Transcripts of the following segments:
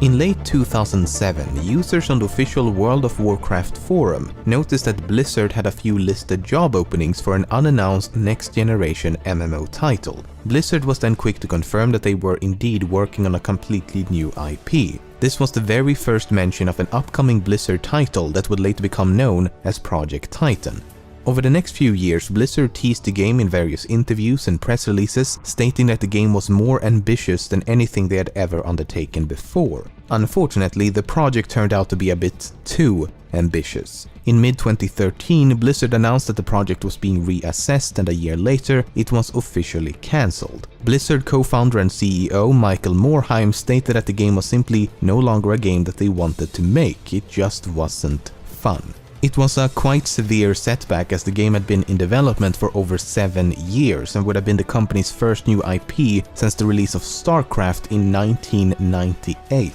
In late 2007, users on the official World of Warcraft forum noticed that Blizzard had a few listed job openings for an unannounced next-generation MMO title. Blizzard was then quick to confirm that they were indeed working on a completely new IP. This was the very first mention of an upcoming Blizzard title that would later become known as Project Titan. Over the next few years, Blizzard teased the game in various interviews and press releases, stating that the game was more ambitious than anything they had ever undertaken before. Unfortunately, the project turned out to be a bit too ambitious. In mid-2013, Blizzard announced that the project was being reassessed, and a year later, it was officially cancelled. Blizzard co-founder and CEO Michael Morhaime stated that the game was simply no longer a game that they wanted to make, it just wasn't fun. It was a quite severe setback, as the game had been in development for over 7 years and would have been the company's first new IP since the release of StarCraft in 1998.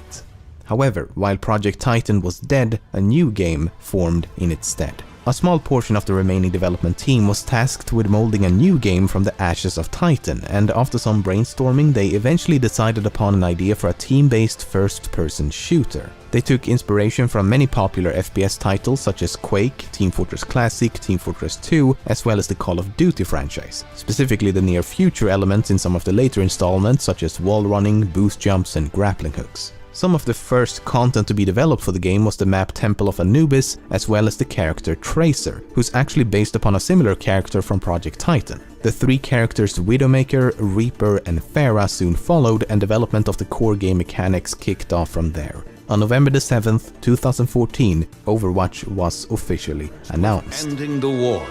However, while Project Titan was dead, a new game formed in its stead. A small portion of the remaining development team was tasked with molding a new game from the ashes of Titan, and after some brainstorming, they eventually decided upon an idea for a team-based first-person shooter. They took inspiration from many popular FPS titles such as Quake, Team Fortress Classic, Team Fortress 2, as well as the Call of Duty franchise, specifically the near-future elements in some of the later installments such as wall running, boost jumps, and grappling hooks. Some of the first content to be developed for the game was the map Temple of Anubis, as well as the character Tracer, who's actually based upon a similar character from Project Titan. The three characters Widowmaker, Reaper, and Pharah soon followed, and development of the core game mechanics kicked off from there. On November 7th, 2014, Overwatch was officially announced. Ending the war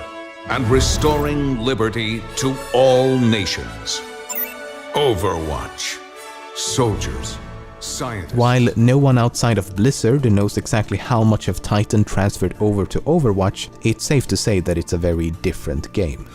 and restoring liberty to all nations. Overwatch. Soldiers. Scientists. While no one outside of Blizzard knows exactly how much of Titan transferred over to Overwatch, it's safe to say that it's a very different game.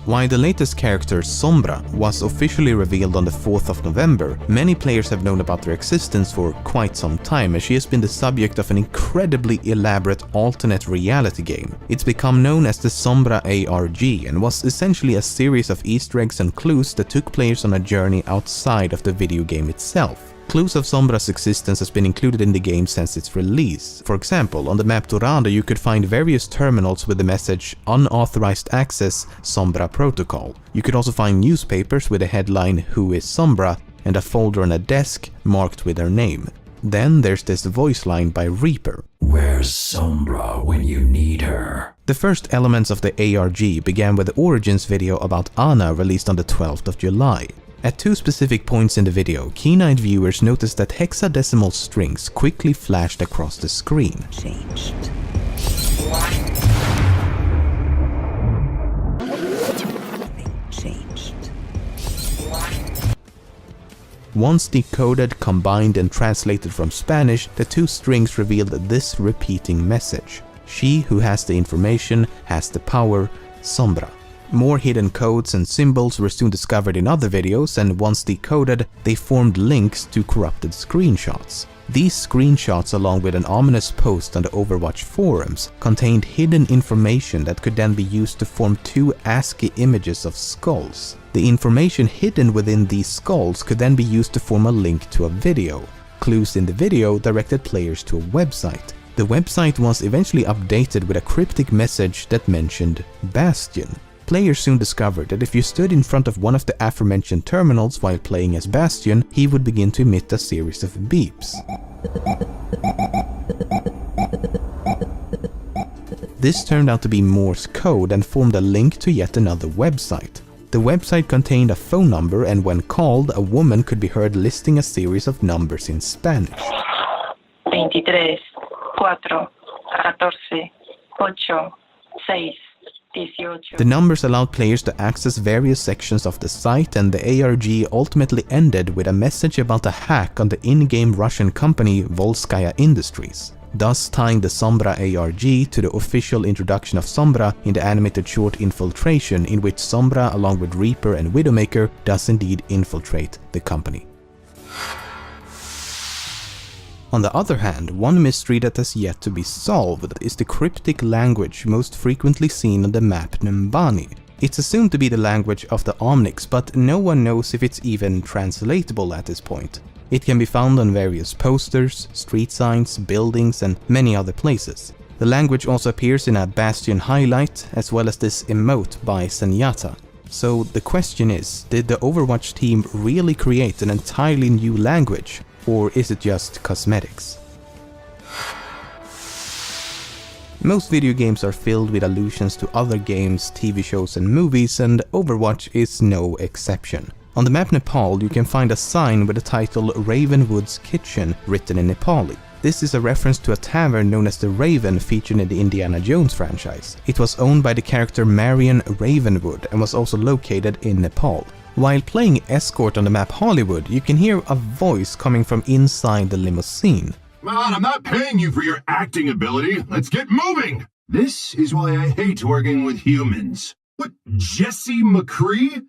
While the latest character, Sombra, was officially revealed on the 4th of November, many players have known about her existence for quite some time, as she has been the subject of an incredibly elaborate alternate reality game. It's become known as the Sombra ARG and was essentially a series of Easter eggs and clues that took players on a journey outside of the video game itself. Clues of Sombra's existence has been included in the game since its release. For example, on the map Dorado you could find various terminals with the message "Unauthorized Access Sombra Protocol." You could also find newspapers with the headline "Who is Sombra?" and a folder on a desk marked with her name. Then there's this voice line by Reaper. Where's Sombra when you need her? The first elements of the ARG began with the Origins video about Ana released on the 12th of July. At two specific points in the video, keen-eyed viewers noticed that hexadecimal strings quickly flashed across the screen. Changed. Once decoded, combined, and translated from Spanish, the two strings revealed this repeating message: "She who has the information has the power, Sombra." More hidden codes and symbols were soon discovered in other videos, and once decoded, they formed links to corrupted screenshots. These screenshots, along with an ominous post on the Overwatch forums, contained hidden information that could then be used to form two ASCII images of skulls. The information hidden within these skulls could then be used to form a link to a video. Clues in the video directed players to a website. The website was eventually updated with a cryptic message that mentioned Bastion. Players soon discovered that if you stood in front of one of the aforementioned terminals while playing as Bastion, he would begin to emit a series of beeps. This turned out to be Morse code and formed a link to yet another website. The website contained a phone number, and when called, a woman could be heard listing a series of numbers in Spanish. 23, 4, 14, 8, 6. The numbers allowed players to access various sections of the site, and the ARG ultimately ended with a message about a hack on the in-game Russian company Volskaya Industries, thus tying the Sombra ARG to the official introduction of Sombra in the animated short Infiltration, in which Sombra, along with Reaper and Widowmaker, does indeed infiltrate the company. On the other hand, one mystery that has yet to be solved is the cryptic language most frequently seen on the map Numbani. It's assumed to be the language of the Omnics, but no one knows if it's even translatable at this point. It can be found on various posters, street signs, buildings, and many other places. The language also appears in a Bastion highlight, as well as this emote by Zenyatta. So the question is, did the Overwatch team really create an entirely new language, or is it just cosmetics? Most video games are filled with allusions to other games, TV shows and movies, and Overwatch is no exception. On the map Nepal, you can find a sign with the title Ravenwood's Kitchen written in Nepali. This is a reference to a tavern known as the Raven featured in the Indiana Jones franchise. It was owned by the character Marion Ravenwood and was also located in Nepal. While playing Escort on the map Hollywood, you can hear a voice coming from inside the limousine. Man, I'm not paying you for your acting ability. Let's get moving! This is why I hate working with humans. What, Jesse McCree?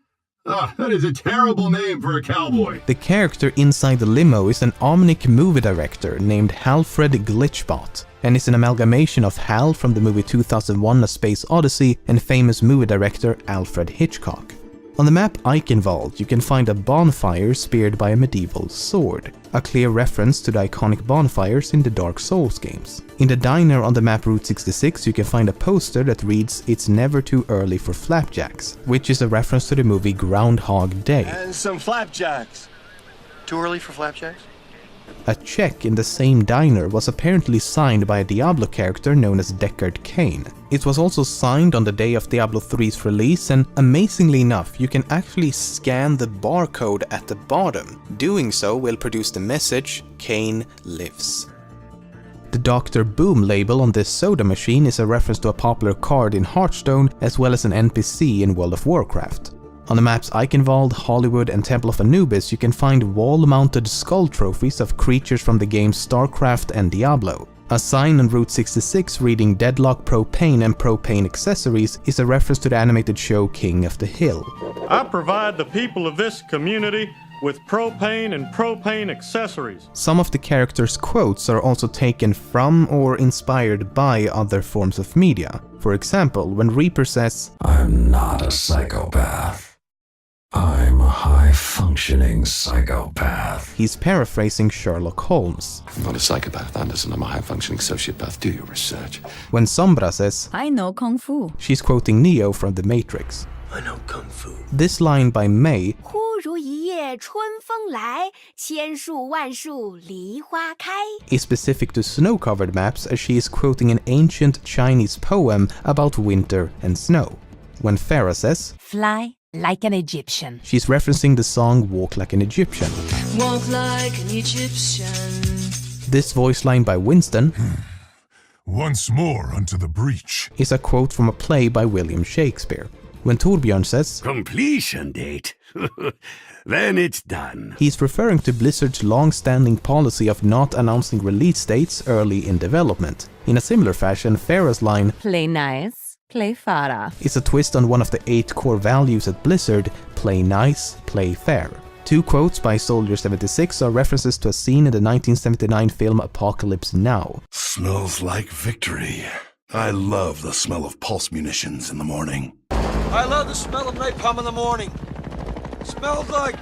That is a terrible name for a cowboy. The character inside the limo is an Omnic movie director named Halfred Glitchbot, and is an amalgamation of Hal from the movie 2001: A Space Odyssey and famous movie director Alfred Hitchcock. On the map Eichenwald, you can find a bonfire speared by a medieval sword, a clear reference to the iconic bonfires in the Dark Souls games. In the diner on the map Route 66, you can find a poster that reads "It's never too early for flapjacks," which is a reference to the movie Groundhog Day. And some flapjacks. Too early for flapjacks? A check in the same diner was apparently signed by a Diablo character known as Deckard Cain. It was also signed on the day of Diablo 3's release, and amazingly enough, you can actually scan the barcode at the bottom. Doing so will produce the message, "Cain lives." The Dr. Boom label on this soda machine is a reference to a popular card in Hearthstone, as well as an NPC in World of Warcraft. On the maps Eichenwald, Hollywood and Temple of Anubis, you can find wall-mounted skull trophies of creatures from the games StarCraft and Diablo. A sign on Route 66 reading "Deadlock Propane and Propane Accessories" is a reference to the animated show King of the Hill. I provide the people of this community with propane and propane accessories. Some of the characters' quotes are also taken from or inspired by other forms of media. For example, when Reaper says, I'm not a psychopath. I'm a high-functioning psychopath. he's paraphrasing Sherlock Holmes. I'm not a psychopath, Anderson. I'm a high-functioning sociopath. Do your research. When Sombra says, I know Kung Fu. she's quoting Neo from The Matrix. I know Kung Fu. This line by Mei 忽如一夜春风来，千树万树梨花开 is specific to snow-covered maps, as she is quoting an ancient Chinese poem about winter and snow. When Farah says, Fly like an Egyptian. she's referencing the song Walk Like an Egyptian. Walk like an Egyptian. This voice line by Winston Once more unto the breach. is a quote from a play by William Shakespeare. When Torbjörn says, Completion date. Then it's done. he's referring to Blizzard's long-standing policy of not announcing release dates early in development. In a similar fashion, Farah's line Play nice, play Farah. is a twist on one of the 8 core values at Blizzard: play nice, play fair. 2 quotes by Soldier 76 are references to a scene in the 1979 film Apocalypse Now. Smells like victory. I love the smell of pulse munitions in the morning. I love the smell of napalm in the morning. Smells like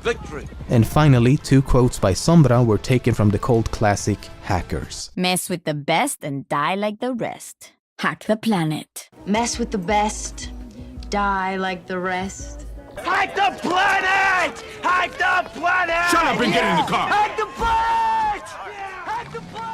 victory. And finally, 2 quotes by Sombra were taken from the cult classic Hackers. Mess with the best and die like the rest. Hack the planet. Mess with the best. Die like the rest. Hack the planet! Hack the planet! Shut up and get in the car! Hack the planet! Hack the planet!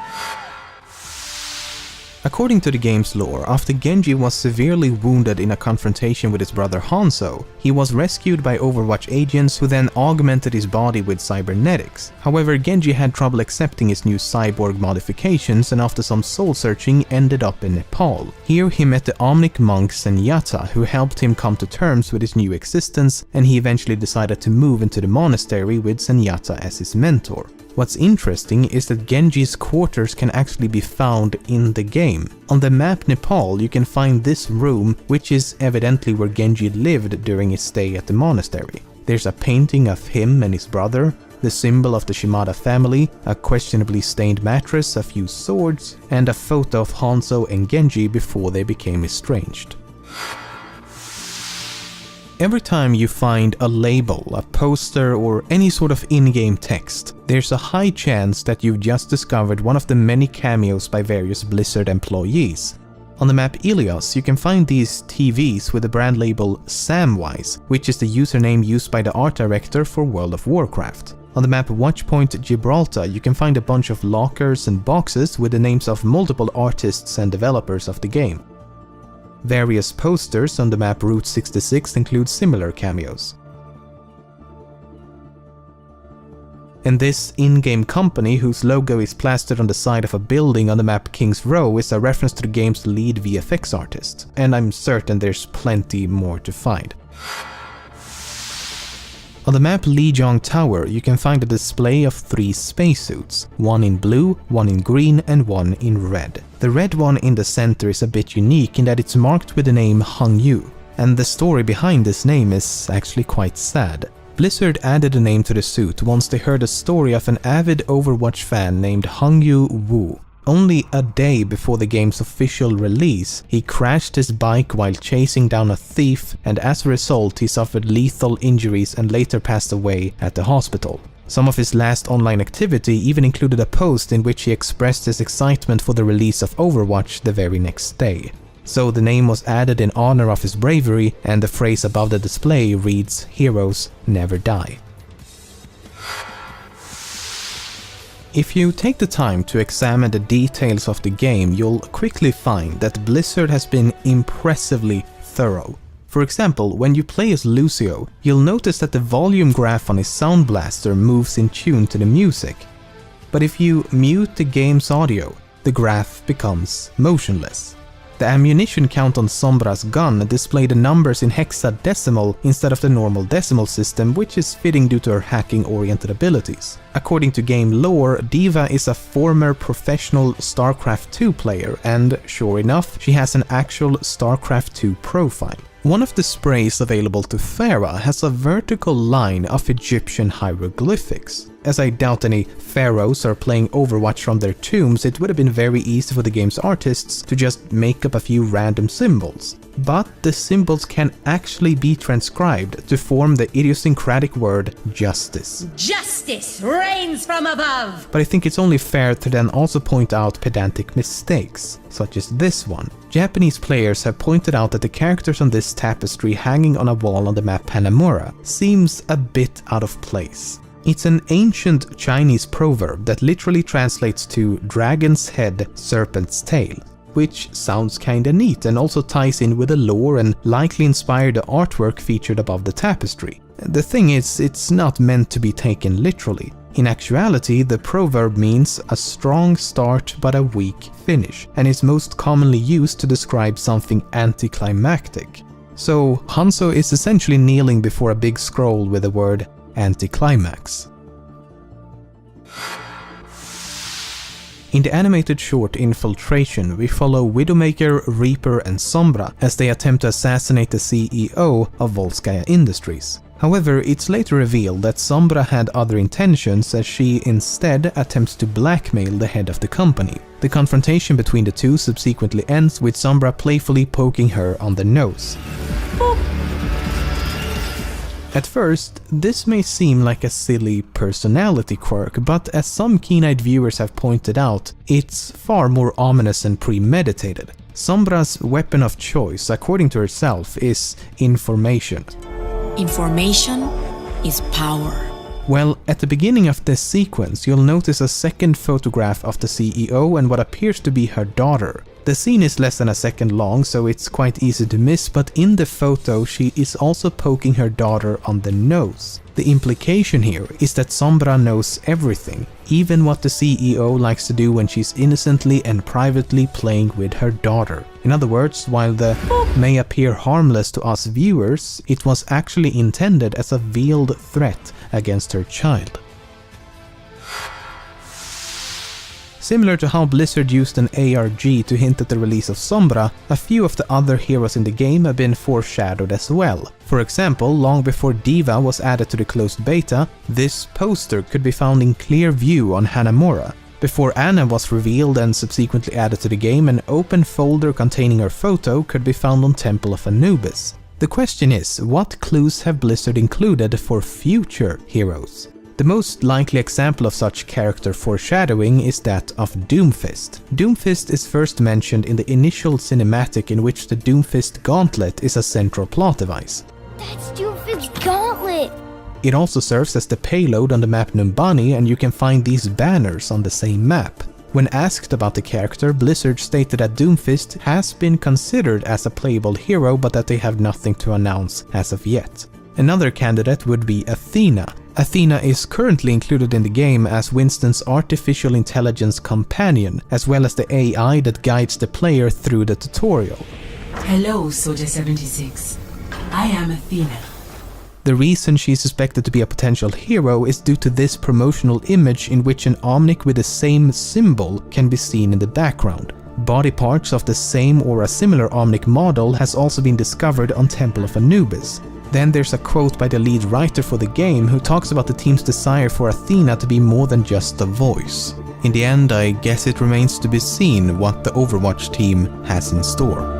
According to the game's lore, after Genji was severely wounded in a confrontation with his brother Hanzo, he was rescued by Overwatch agents who then augmented his body with cybernetics. However, Genji had trouble accepting his new cyborg modifications, and after some soul-searching ended up in Nepal. Here he met the Omnic monk Zenyatta, who helped him come to terms with his new existence, and he eventually decided to move into the monastery with Zenyatta as his mentor. What's interesting is that Genji's quarters can actually be found in the game. On the map Nepal, you can find this room, which is evidently where Genji lived during his stay at the monastery. There's a painting of him and his brother, the symbol of the Shimada family, a questionably stained mattress, a few swords, and a photo of Hanzo and Genji before they became estranged. Every time you find a label, a poster, or any sort of in-game text, there's a high chance that you've just discovered one of the many cameos by various Blizzard employees. On the map Ilios, you can find these TVs with the brand label Samwise, which is the username used by the art director for World of Warcraft. On the map Watchpoint Gibraltar, you can find a bunch of lockers and boxes with the names of multiple artists and developers of the game. Various posters on the map Route 66 include similar cameos. And this in-game company, whose logo is plastered on the side of a building on the map King's Row, is a reference to the game's lead VFX artist, and I'm certain there's plenty more to find. On the map Lijiang Tower, you can find a display of 3 spacesuits, one in blue, one in green, and one in red. The red one in the center is a bit unique in that it's marked with the name Hangyu, and the story behind this name is actually quite sad. Blizzard added a name to the suit once they heard a story of an avid Overwatch fan named Hangyu Wu. Only a day before the game's official release, he crashed his bike while chasing down a thief, and as a result he suffered lethal injuries and later passed away at the hospital. Some of his last online activity even included a post in which he expressed his excitement for the release of Overwatch the very next day. So the name was added in honor of his bravery, and the phrase above the display reads, "Heroes never die." If you take the time to examine the details of the game, you'll quickly find that Blizzard has been impressively thorough. For example, when you play as Lucio, you'll notice that the volume graph on his sound blaster moves in tune to the music. But if you mute the game's audio, the graph becomes motionless. The ammunition count on Sombra's gun displayed the numbers in hexadecimal instead of the normal decimal system, which is fitting due to her hacking-oriented abilities. According to game lore, D.Va is a former professional StarCraft 2 player, and sure enough, she has an actual StarCraft 2 profile. One of the sprays available to Pharah has a vertical line of Egyptian hieroglyphics. As I doubt any pharaohs are playing Overwatch from their tombs, it would have been very easy for the game's artists to just make up a few random symbols. But the symbols can actually be transcribed to form the idiosyncratic word justice. Justice reigns from above! But I think it's only fair to then also point out pedantic mistakes, such as this one. Japanese players have pointed out that the characters on this tapestry hanging on a wall on the map Hanamura seems a bit out of place. It's an ancient Chinese proverb that literally translates to dragon's head, serpent's tail, which sounds kinda neat and also ties in with the lore and likely inspired the artwork featured above the tapestry. The thing is, it's not meant to be taken literally. In actuality, the proverb means a strong start but a weak finish, and is most commonly used to describe something anticlimactic. So Hanzo is essentially kneeling before a big scroll with the word anticlimax. In the animated short Infiltration, we follow Widowmaker, Reaper and Sombra as they attempt to assassinate the CEO of Volskaya Industries. However, it's later revealed that Sombra had other intentions, as she instead attempts to blackmail the head of the company. The confrontation between the two subsequently ends with Sombra playfully poking her on the nose. At first, this may seem like a silly personality quirk, but as some keen-eyed viewers have pointed out, it's far more ominous and premeditated. Sombra's weapon of choice, according to herself, is information. Information is power. Well, at the beginning of this sequence, you'll notice a second photograph of the CEO and what appears to be her daughter. The scene is less than a second long, so it's quite easy to miss, but in the photo she is also poking her daughter on the nose. The implication here is that Sombra knows everything, even what the CEO likes to do when she's innocently and privately playing with her daughter. In other words, while the may appear harmless to us viewers, it was actually intended as a veiled threat against her child. Similar to how Blizzard used an ARG to hint at the release of Sombra, a few of the other heroes in the game have been foreshadowed as well. For example, long before D.Va was added to the closed beta, this poster could be found in clear view on Hanamura. Before Anna was revealed and subsequently added to the game, an open folder containing her photo could be found on Temple of Anubis. The question is, what clues have Blizzard included for future heroes? The most likely example of such character foreshadowing is that of Doomfist. Doomfist is first mentioned in the initial cinematic in which the Doomfist Gauntlet is a central plot device. That's Doomfist's gauntlet! It also serves as the payload on the map Numbani, and you can find these banners on the same map. When asked about the character, Blizzard stated that Doomfist has been considered as a playable hero, but that they have nothing to announce as of yet. Another candidate would be Athena. Athena is currently included in the game as Winston's artificial intelligence companion, as well as the AI that guides the player through the tutorial. Hello, Soldier 76. I am Athena. The reason she is suspected to be a potential hero is due to this promotional image in which an Omnic with the same symbol can be seen in the background. Body parts of the same or a similar Omnic model has also been discovered on Temple of Anubis. Then there's a quote by the lead writer for the game who talks about the team's desire for Athena to be more than just a voice. In the end, I guess it remains to be seen what the Overwatch team has in store.